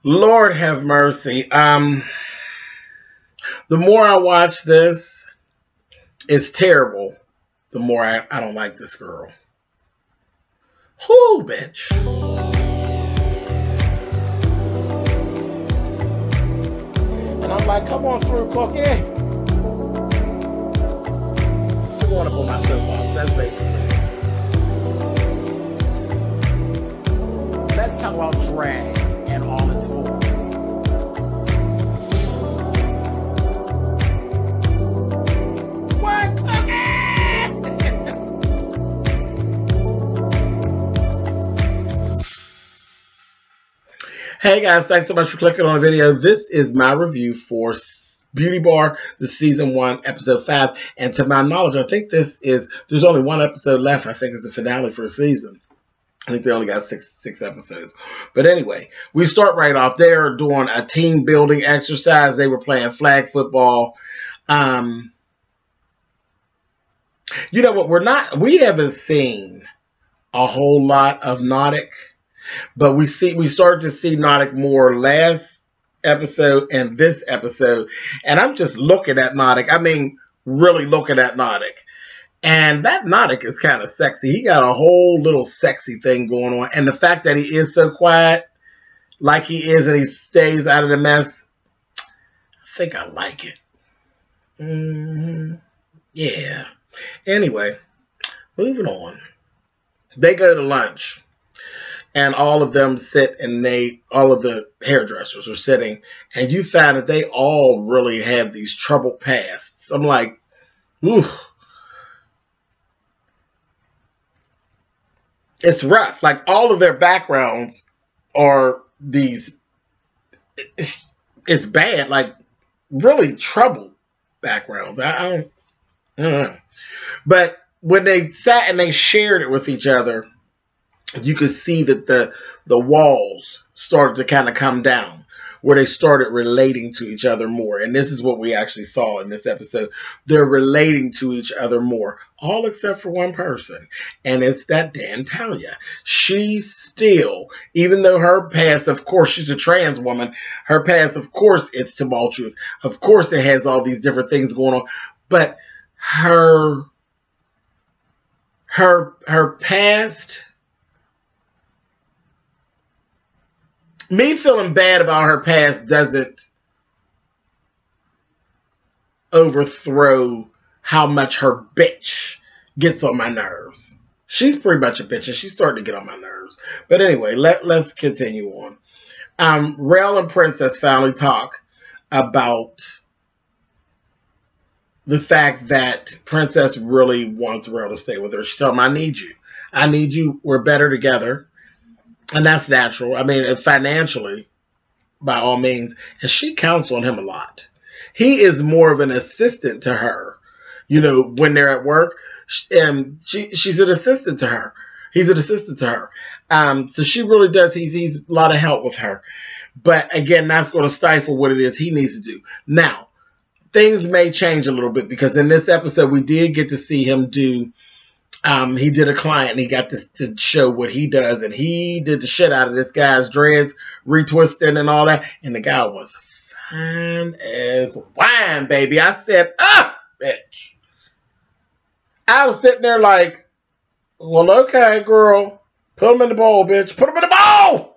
Lord have mercy. The more I watch this, it's terrible. The more I don't like this girl. Whoo, bitch. And I'm like, come on through, Cookie. I want to pull my soapbox. That's basically it. Let's talk about drag and all its forms. What, Cookie? Hey guys, thanks so much for clicking on the video. This is my review for Beauty Bar, the season 1, episode 5. And to my knowledge, I think there's only one episode left. I think it's the finale for the season. I think they only got six episodes. But anyway, we start right off. They're doing a team building exercise. They were playing flag football. You know what? We haven't seen a whole lot of Nautic. But we started to see Nautic more last episode and this episode. And I'm just looking at Nautic. I mean, really looking at Nautic. And that Nautic is kind of sexy. He got a whole little sexy thing going on. And the fact that he is so quiet, like he is, and he stays out of the mess, I think I like it. Yeah. Anyway, moving on. They go to lunch. And all of them sit, and all of the hairdressers are sitting, and you find that they all really have these troubled pasts. I'm like, ooh. It's rough. Like, all of their backgrounds are these, it's bad, like, really troubled backgrounds. I don't know. But when they sat and they shared it with each other, you could see that the walls started to kind of come down, where they started relating to each other more. And this is what we actually saw in this episode. They're relating to each other more, all except for one person. And it's that damn Talia. She's still, even though her past, of course, she's a trans woman. Her past, of course, it's tumultuous. Of course, it has all these different things going on. But her past... Me feeling bad about her past doesn't overthrow how much her bitch gets on my nerves. She's pretty much a bitch, and she's starting to get on my nerves. But anyway, let's continue on. Rel and Princess finally talk about the fact that Princess really wants Rel to stay with her. She told him, I need you. I need you. We're better together. And that's natural. I mean, financially, by all means. And she counts on him a lot. He is more of an assistant to her. You know, when they're at work, and she's an assistant to her. He's an assistant to her. So she really does. He's a lot of help with her. But again, that's going to stifle what it is he needs to do. Now, things may change a little bit, because in this episode, we did get to see him do... he did a client, and he got to show what he does, and he did the shit out of this guy's dreads, retwisting and all that, and the guy was fine as wine, baby. I said, bitch. I was sitting there like, well, okay, girl, put him in the bowl, bitch. Put him in the bowl!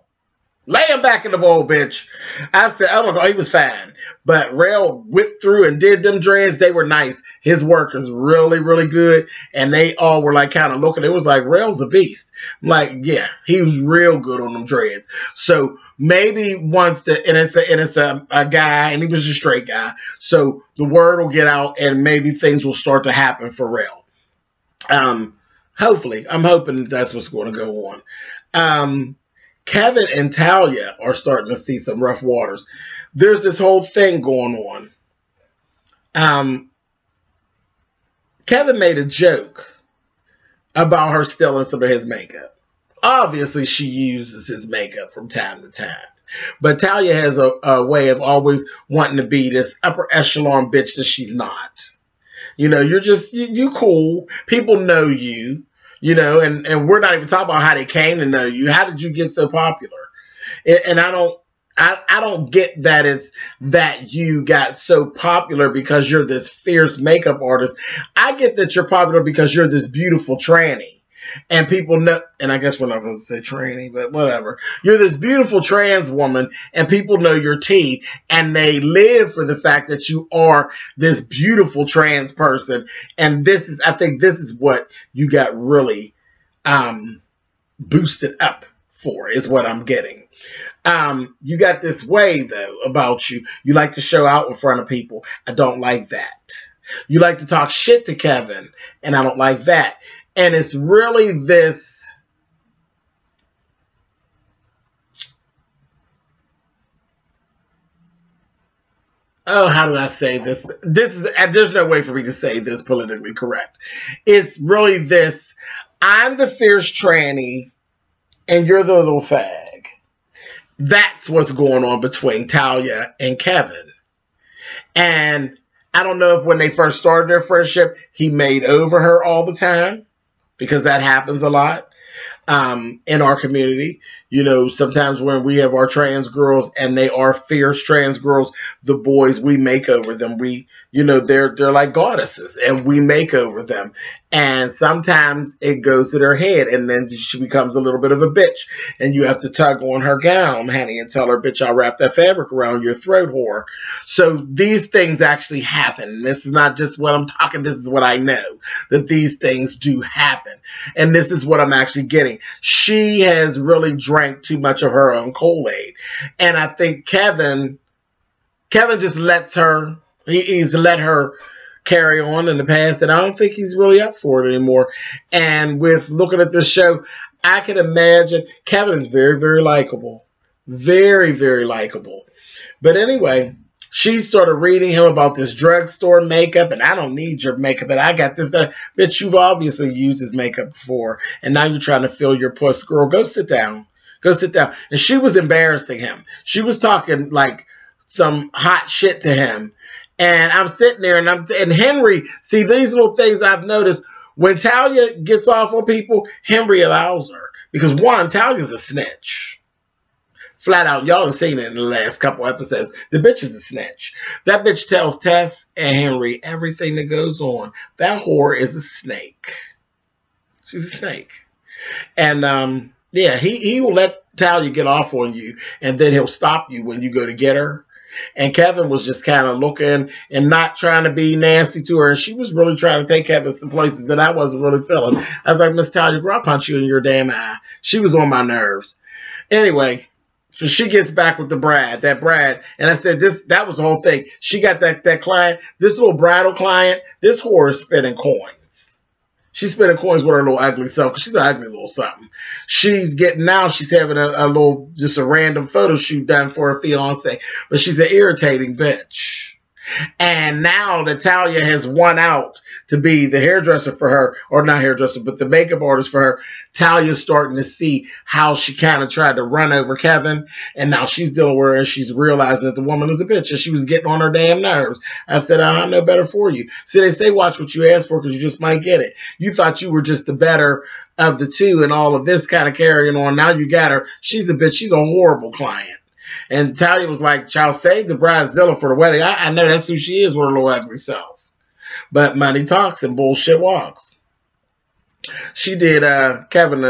Lay him back in the bowl, bitch. I said, oh my God, he was fine. But Rel whipped through and did them dreads. They were nice. His work is really, really good. And they all were like kind of looking. It was like, Rel's a beast. I'm like, yeah, he was real good on them dreads. So maybe once and it's a guy, and he was a straight guy. So the word will get out, and maybe things will start to happen for Rel. Hopefully, I'm hoping that's what's going to go on. Kevin and Talia are starting to see some rough waters. There's this whole thing going on. Kevin made a joke about her stealing some of his makeup. Obviously, she uses his makeup from time to time. But Talia has a way of always wanting to be this upper echelon bitch that she's not. You know, you're just, you cool. People know you. You know, and we're not even talking about how they came to know you. How did you get so popular? And I I don't get that it's that you got so popular because you're this fierce makeup artist. I get that you're popular because you're this beautiful tranny. And people know, and I guess we're not going to say tranny, but whatever. You're this beautiful trans woman, and people know your tea, and they live for the fact that you are this beautiful trans person. And this is, I think this is what you got really boosted up for, is what I'm getting. You got this way, though, about you. You like to show out in front of people. I don't like that. You like to talk shit to Kevin, and I don't like that. And it's really this... Oh, how do I say this? There's no way for me to say this politically correct. It's really this, I'm the fierce tranny, and you're the little fag. That's what's going on between Talia and Kevin. And I don't know if when they first started their friendship, he made over her all the time, because that happens a lot in our community. You know, sometimes when we have our trans girls and they are fierce trans girls, the boys, we make over them. We, you know, they're like goddesses, and we make over them. And sometimes it goes to their head, and then she becomes a little bit of a bitch, and you have to tug on her gown, honey, and tell her, bitch, I'll wrap that fabric around your throat, whore. So these things actually happen. This is not just what I'm talking. This is what I know, that these things do happen. And this is what I'm actually getting. She has really drank too much of her own Kool-Aid. And I think Kevin just lets her, he's let her carry on in the past, and I don't think he's really up for it anymore. And with looking at this show, I can imagine Kevin is very, very likable. Very, very likable. But anyway, she started reading him about this drugstore makeup, and I don't need your makeup, and I got this, that. Bitch, you've obviously used his makeup before, and now you're trying to fill your puss. Girl, go sit down. Go sit down. And she was embarrassing him. She was talking like some hot shit to him. And I'm sitting there, and Henry, see, these little things I've noticed, when Talia gets off on people, Henry allows her. Because one, Talia's a snitch. Flat out, y'all have seen it in the last couple episodes. The bitch is a snitch. That bitch tells Tess and Henry everything that goes on. That whore is a snake. She's a snake. And, yeah, he will let Talia get off on you, and then he'll stop you when you go to get her. And Kevin was just kind of looking and not trying to be nasty to her. And she was really trying to take Kevin some places that I wasn't really feeling. I was like, Miss Talia, girl, I'll punch you in your damn eye. She was on my nerves. Anyway, so she gets back with that Brad. And I said, that was the whole thing. She got that client, this little bridal client, this whore is spending coins. She's spending coins with her little ugly self, because she's an ugly little something. She's having a little, just a random photo shoot done for her fiance, but she's an irritating bitch. And now that Talia has won out to be the hairdresser for her, or not hairdresser, but the makeup artist for her, Talia's starting to see how she kind of tried to run over Kevin, and now she's dealing with her, and she's realizing that the woman is a bitch, and she was getting on her damn nerves. I said, I know better for you. See, they say watch what you ask for, because you just might get it. You thought you were just the better of the two, and all of this kind of carrying on. Now you got her. She's a bitch. She's a horrible client. And Talia was like, child, save the bridezilla for the wedding. I know that's who she is with her little ugly self. But money talks and bullshit walks. She did Kevin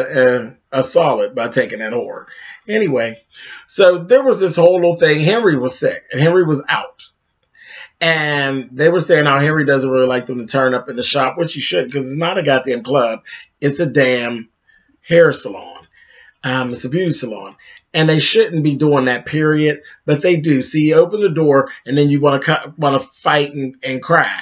a solid by taking that whore. Anyway, so there was this whole little thing. Henry was sick, and Henry was out. And they were saying how Henry doesn't really like them to turn up in the shop, which he shouldn't, because it's not a goddamn club. It's a damn hair salon. It's a beauty salon. And they shouldn't be doing that, period. But they do. See, you open the door, and then you want to fight and cry.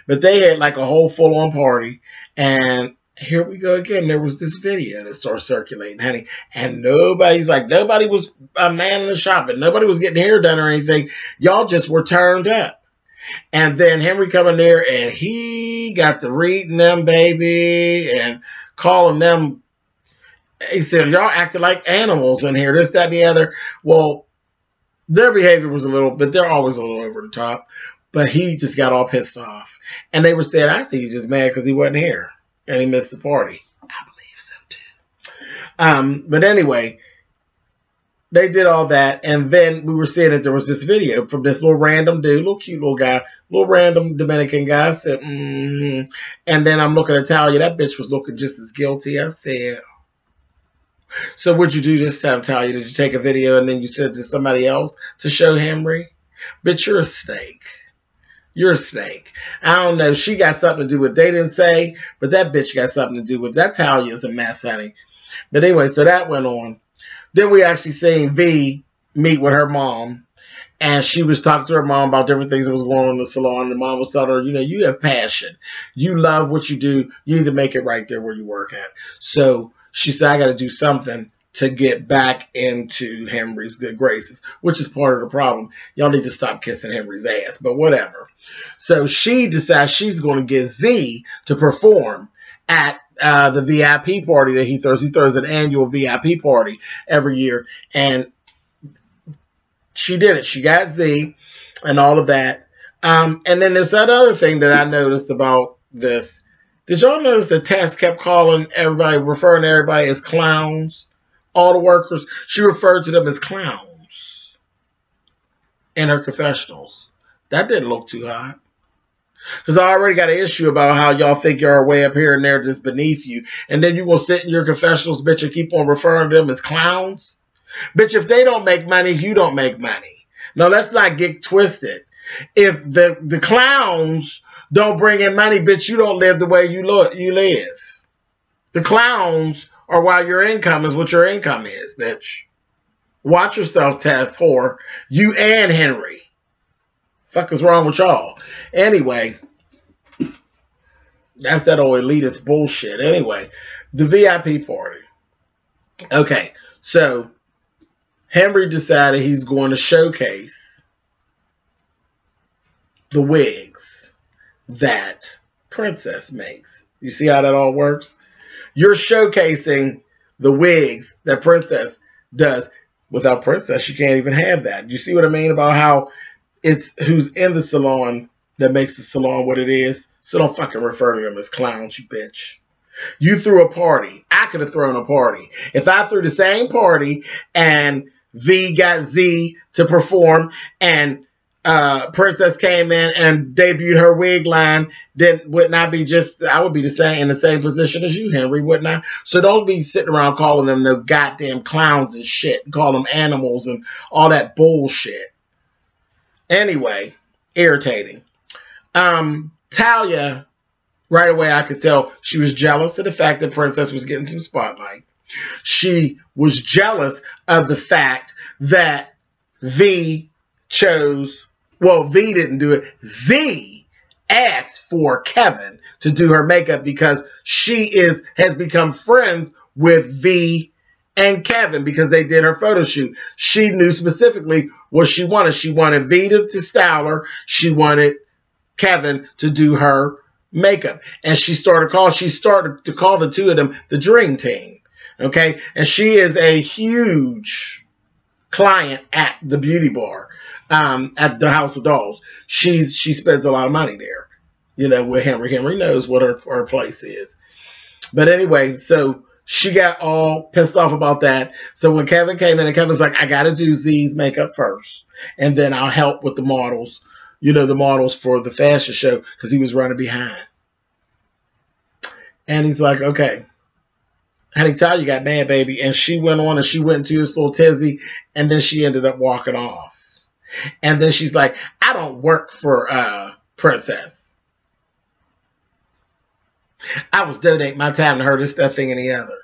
But they had like a whole full-on party. And here we go again. There was this video that started circulating, honey. And nobody was a man in the shop, and nobody was getting hair done or anything. Y'all just were turned up. And then Henry coming there, and he got to reading them, baby, and calling them. He said, y'all acting like animals in here, this, that, and the other. Well, their behavior was they're always a little over the top. But he just got all pissed off. And they were saying, I think he's just mad because he wasn't here. And he missed the party. I believe so, too. But anyway, they did all that, and then we were seeing that there was this video from this little random dude, little cute little guy, little random Dominican guy. I said, and then I'm looking at Talia. That bitch was looking just as guilty. I said, so what'd you do this time, Talia? Did you take a video and then you sent it to somebody else to show Henry? Bitch, you're a snake. You're a snake. I don't know. She got something to do with, they didn't say, but that bitch got something to do with, that Talia is a mess, honey. But anyway, so that went on. Then we actually seen V meet with her mom, and she was talking to her mom about different things that was going on in the salon. The mom was telling her, you know, you have passion. You love what you do. You need to make it right there where you work at. So she said, I got to do something to get back into Henry's good graces, which is part of the problem. Y'all need to stop kissing Henry's ass, but whatever. So she decides she's going to get Z to perform at the VIP party that he throws. He throws an annual VIP party every year, and she did it. She got Z and all of that. And then there's that other thing that I noticed about this. Did y'all notice that Tess kept calling everybody, referring to everybody as clowns? All the workers, she referred to them as clowns in her confessionals. That didn't look too hot. Because I already got an issue about how y'all think you're way up here and they're just beneath you. And then you will sit in your confessionals, bitch, and keep on referring to them as clowns. Bitch, if they don't make money, you don't make money. Now, let's not get twisted. If the clowns don't bring in money, bitch, you don't live the way you live. The clowns are why your income is what your income is, bitch. Watch yourself, Tess, whore. You and Henry. Fuck is wrong with y'all? Anyway, that's that old elitist bullshit. Anyway, the VIP party. Okay, so Henry decided he's going to showcase the wigs that Princess makes. You see how that all works? You're showcasing the wigs that Princess does. Without Princess, she can't even have that. You see what I mean about how it's who's in the salon that makes the salon what it is? So don't fucking refer to them as clowns, you bitch. You threw a party. I could have thrown a party. If I threw the same party and V got Z to perform and Princess came in and debuted her wig line, then wouldn't I be just, I would be in the same position as you, Henry, wouldn't I? So don't be sitting around calling them no goddamn clowns and shit, and call them animals and all that bullshit. Anyway, irritating. Talia, right away I could tell she was jealous of the fact that Princess was getting some spotlight. She was jealous of the fact that V chose, well, V didn't do it. Z asked for Kevin to do her makeup because she has become friends with V and Kevin because they did her photo shoot. She knew specifically what she wanted. She wanted V to style her. She wanted Kevin to do her makeup. And she started to call the two of them the Dream Team. Okay? And she is a huge client at the beauty bar, at the House of Dolls. She spends a lot of money there, you know, with Henry. Henry knows what her place is. But anyway, so she got all pissed off about that. So when Kevin came in, and Kevin's like, I got to do Z's makeup first, and then I'll help with the models, you know, the models for the fashion show, because he was running behind. And he's like, okay. Honey, Talia got mad, baby. And she went on and she went into this little tizzy, and then she ended up walking off. And then she's like, I don't work for Princess. I was donating my time to her, this, that, thing, and the other.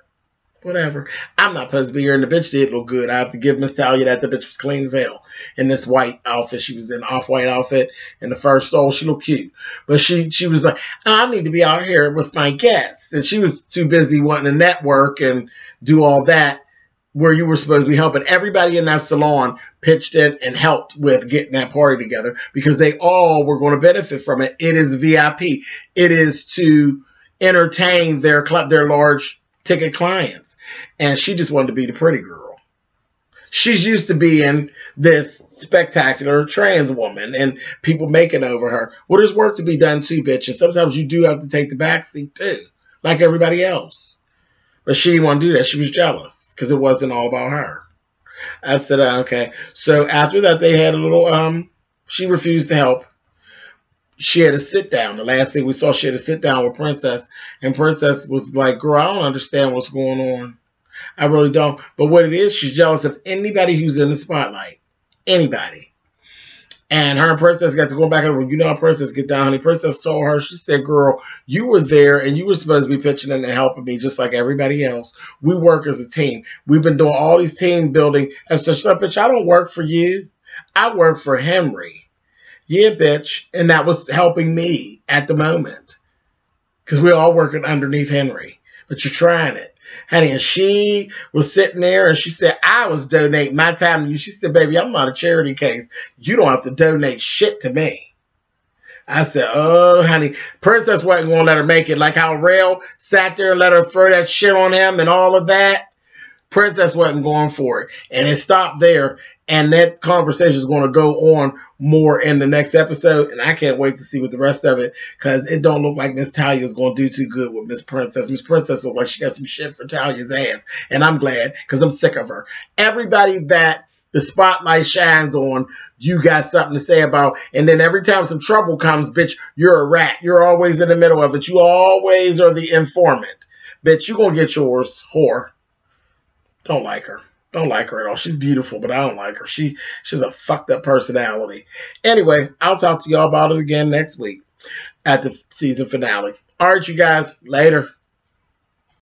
Whatever. I'm not supposed to be here, and the bitch did look good. I have to give Miss Talia that. The bitch was clean as hell in this white outfit. She was in an off-white outfit in the first stole. She looked cute. But she was like, oh, I need to be out here with my guests. And she was too busy wanting to network and do all that, where you were supposed to be helping. Everybody in that salon pitched in and helped with getting that party together because they all were going to benefit from it. It is VIP. It is to entertain their large ticket clients. And she just wanted to be the pretty girl. She's used to being this spectacular trans woman and people making over her. Well, there's work to be done too, bitch. And sometimes you do have to take the back seat too, like everybody else. But she didn't want to do that. She was jealous because it wasn't all about her. I said, okay. So after that, they had a little, she refused to help. She had a sit down. The last thing we saw, she had a sit down with Princess. And Princess was like, girl, I don't understand what's going on. I really don't. But what it is, she's jealous of anybody who's in the spotlight. Anybody. And her and Princess got to go back and well, you know how Princess get down, honey. Princess told her, she said, girl, you were there and you were supposed to be pitching in and helping me just like everybody else. We work as a team. We've been doing all these team building. And so, bitch, I don't work for you. I work for Henry. Yeah, bitch. And that was helping me at the moment. Because we're all working underneath Henry. But you're trying it. Honey, and she was sitting there and she said, I was donating my time to you. She said, baby, I'm not a charity case. You don't have to donate shit to me. I said, oh, honey, Princess wasn't going to let her make it. Like how Rail sat there and let her throw that shit on him and all of that. Princess wasn't going for it. And it stopped there. And that conversation is going to go on more in the next episode. And I can't wait to see what the rest of it, because it don't look like Miss Talia is going to do too good with Miss Princess. Miss Princess looks like she got some shit for Talia's ass. And I'm glad, because I'm sick of her. Everybody that the spotlight shines on, you got something to say about. And then every time some trouble comes, bitch, you're a rat. You're always in the middle of it. You always are the informant. Bitch, you going to get yours, whore. Don't like her. Don't like her at all. She's beautiful, but I don't like her. She's a fucked up personality. Anyway, I'll talk to y'all about it again next week at the season finale. All right, you guys. Later.